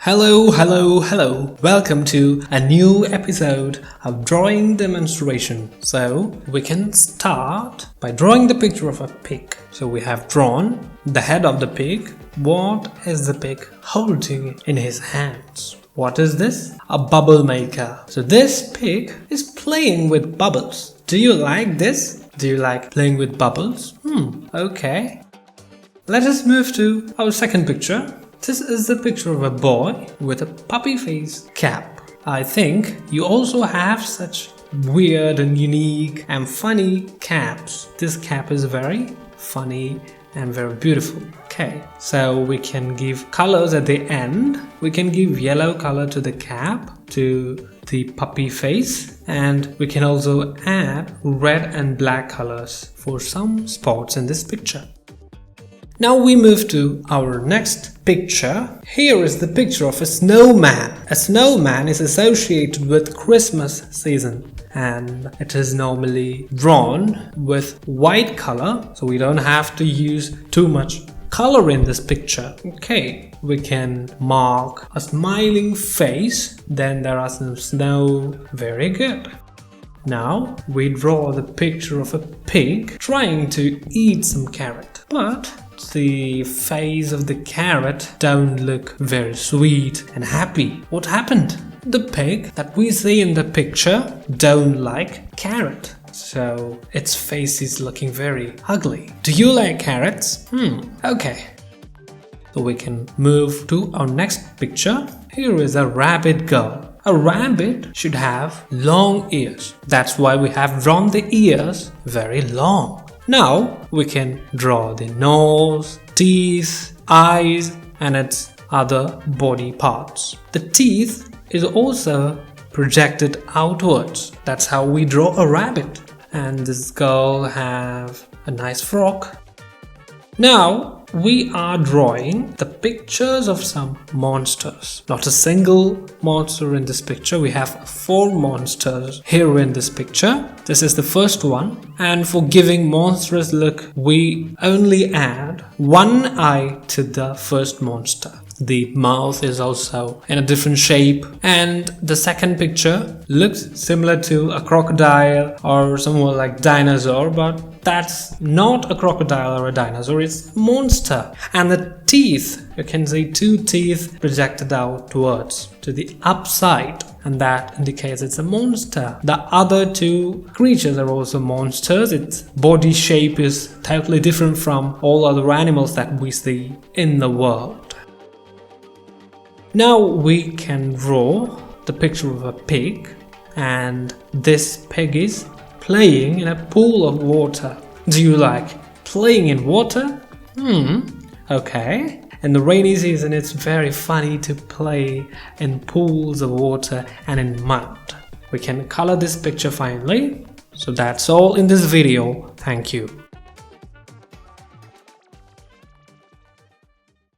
Hello. Welcome to a new episode of drawing demonstration. So we can start by drawing the picture of a pig. So we have drawn the head of the pig. What is the pig holding in his hands? What is this? A bubble maker. So this pig is playing with bubbles. Do you like this? Do you like playing with bubbles? Okay. Let us move to our second picture. This is the picture of a boy with a puppy face cap. I think you also have such weird and unique and funny caps. This cap is very funny and very beautiful. Okay, so we can give colors at the end. We can give yellow color to the cap, to the puppy face, and we can also add red and black colors for some spots in this picture. Now we move to our next picture. Here is the picture of a snowman. A snowman is associated with Christmas season and it is normally drawn with white color, so we don't have to use too much color in this picture. Okay, we can mark a smiling face, then there are some snow. Very good. Now we draw the picture of a pig trying to eat some carrot, but the face of the carrot don't look very sweet and happy. What happened? The pig that we see in the picture don't like carrot, so its face is looking very ugly. Do you like carrots? Okay. So we can move to our next picture. Here is a rabbit girl. A rabbit should have long ears. That's why we have drawn the ears very long. Now we can draw the nose, teeth, eyes and its other body parts. The teeth is also projected outwards. That's how we draw a rabbit. And this girl have a nice frock. Now we are drawing the pictures of some monsters. Not a single monster in this picture. We have 4 monsters here in this picture. This is the first one. And for giving monstrous look, we only add one eye to the first monster. The mouth is also in a different shape. And the second picture looks similar to a crocodile or somewhat like dinosaur, but that's not a crocodile or a dinosaur, it's a monster. And the teeth, you can see 2 teeth projected outwards to the upside, and that indicates it's a monster. The other 2 creatures are also monsters. Its body shape is totally different from all other animals that we see in the world. Now we can draw the picture of a pig, and this pig is playing in a pool of water. Do you like playing in water? Okay. In the rainy season, it's very funny to play in pools of water and in mud. We can color this picture finally. So that's all in this video. Thank you.